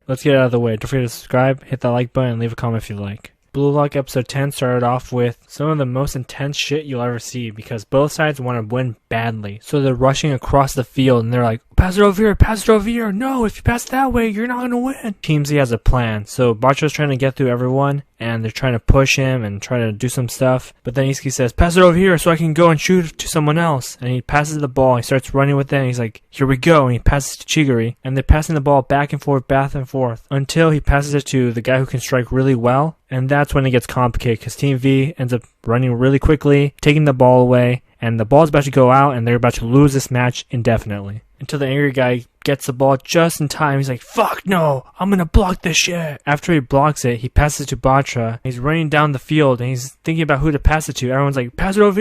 let's get it out of the way. Don't forget to subscribe, hit that like button, and leave a comment if you like. Blue Lock episode 10 started off with some of the most intense shit you'll ever see because both sides want to win badly. So they're rushing across the field and they're like, pass it over here. No, if you pass it that way, you're not going to win. Team Z has a plan. So Bacho's trying to get through everyone and they're trying to push him and try to do some stuff. But then Isiki says, pass it over here so I can go and shoot to someone else. And he passes the ball. He starts running with it and he's like, here we go. And he passes to Chigiri. And they're passing the ball back and forth until he passes it to the guy who can strike really well. And that's when it gets complicated because Team V ends up running really quickly, taking the ball away, and the ball's about to go out and they're about to lose this match indefinitely. Until the angry guy gets the ball just in time. He's like, fuck no, I'm gonna block this shit. After he blocks it, he passes it to Bacha. He's running down the field and he's thinking about who to pass it to. Everyone's like, pass it over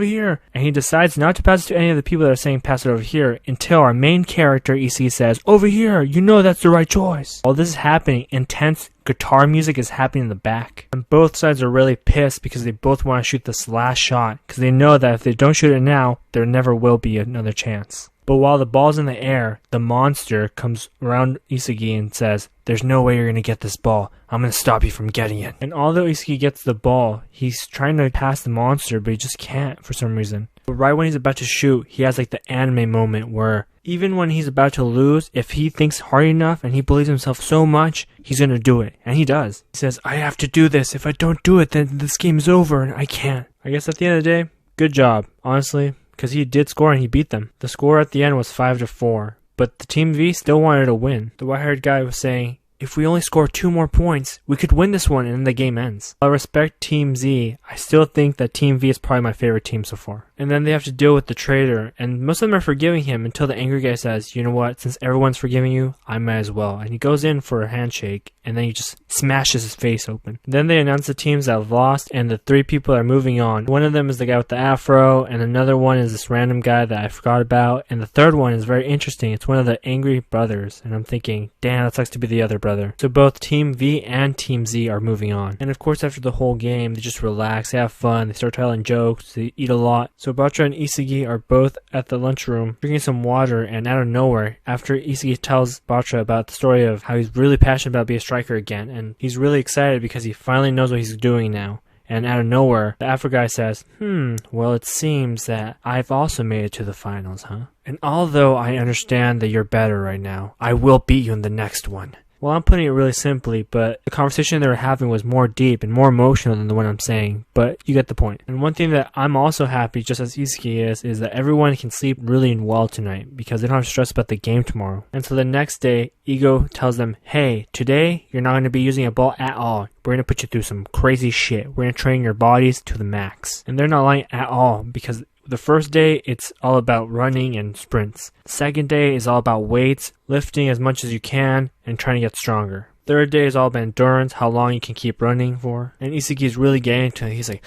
here. And he decides not to pass it to any of the people that are saying pass it over here until our main character, Isiki, says, over here, you know that's the right choice. While this is happening, intense guitar music is happening in the back. And both sides are really pissed because they both want to shoot this last shot because they know that if they don't shoot it now, there never will be another chance. But while the ball's in the air, the monster comes around Isagi and says, there's no way you're going to get this ball. I'm going to stop you from getting it. And although Isagi gets the ball, he's trying to pass the monster, but he just can't for some reason. But right when he's about to shoot, he has like the anime moment where even when he's about to lose, if he thinks hard enough and he believes himself so much, he's going to do it. And he does. He says, I have to do this. If I don't do it, then this game is over and I can't. I guess at the end of the day, good job, honestly. Because he did score and he beat them. The score at the end was 5-4, but the Team V still wanted to win. The white-haired guy was saying, if we only score 2 more points, we could win this one and then the game ends. I respect Team Z. I still think that Team V is probably my favorite team so far. And then they have to deal with the traitor, and most of them are forgiving him until the angry guy says, you know what, since everyone's forgiving you, I might as well. And he goes in for a handshake, and then he just smashes his face open. Then they announce the teams that have lost, and the 3 people are moving on. One of them is the guy with the afro, and another one is this random guy that I forgot about, and the third one is very interesting. It's one of the angry brothers, and I'm thinking, damn, that sucks to be the other brother. So both Team V and Team Z are moving on. And of course, after the whole game, they just relax, they have fun, they start telling jokes, they eat a lot. So Bacha and Isagi are both at the lunchroom drinking some water, and out of nowhere, after Isagi tells Bacha about the story of how he's really passionate about being a striker again, and he's really excited because he finally knows what he's doing now. And out of nowhere, the Afro guy says, well, it seems that I've also made it to the finals, huh? And although I understand that you're better right now, I will beat you in the next one. Well, I'm putting it really simply, but the conversation they were having was more deep and more emotional than the one I'm saying, but you get the point. And one thing that I'm also happy, just as Isaki is that everyone can sleep really well tonight because they don't have to stress about the game tomorrow. And so the next day, Ego tells them, hey, today you're not going to be using a ball at all. We're going to put you through some crazy shit. We're going to train your bodies to the max. And they're not lying at all because the first day, it's all about running and sprints. The second day is all about weights, lifting as much as you can, and trying to get stronger. Third day is all about endurance, how long you can keep running for. And Isaki is really getting into it. He's like,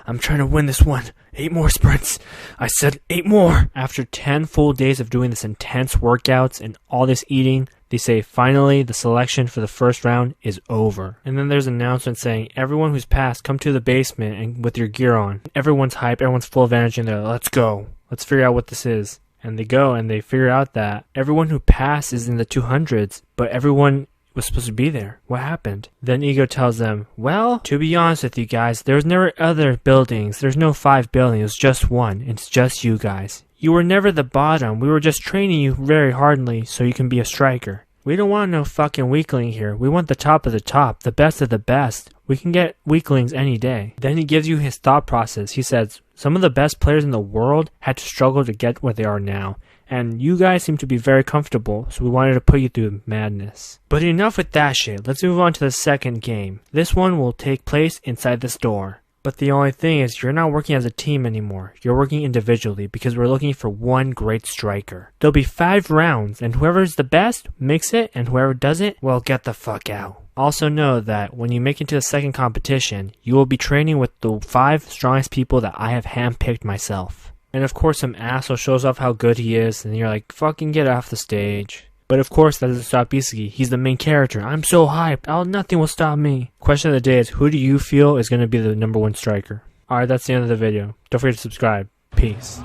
I'm trying to win this one. 8 more sprints. I said 8 more. After 10 full days of doing this intense workouts and all this eating, they say finally the selection for the first round is over. And then there's an announcement saying everyone who's passed, come to the basement and with your gear on. Everyone's hyped, everyone's full of energy, and they're like, let's go. Let's figure out what this is. And they go and they figure out that everyone who passed is in the 200s, but everyone was supposed to be there. What happened? Then Ego tells them, well, to be honest with you guys, there's never other buildings. There's no 5 buildings. It was just one. It's just you guys. You were never the bottom. We were just training you very hardly so you can be a striker. We don't want no fucking weakling here. We want the top of the top, the best of the best. We can get weaklings any day. Then he gives you his thought process. He says, some of the best players in the world had to struggle to get where they are now. And you guys seem to be very comfortable, so we wanted to put you through madness. But enough with that shit. Let's move on to the second game. This one will take place inside the store. But the only thing is, you're not working as a team anymore. You're working individually because we're looking for one great striker. There'll be 5 rounds, and whoever's the best makes it, and whoever doesn't, well, get the fuck out. Also know that when you make it to the second competition, you will be training with the 5 strongest people that I have handpicked myself. And of course some asshole shows off how good he is, and you're like, fucking get off the stage. But of course that doesn't stop Isagi. He's the main character. I'm so hyped. Nothing will stop me. Question of the day is, who do you feel is going to be the #1 striker? Alright, that's the end of the video. Don't forget to subscribe. Peace.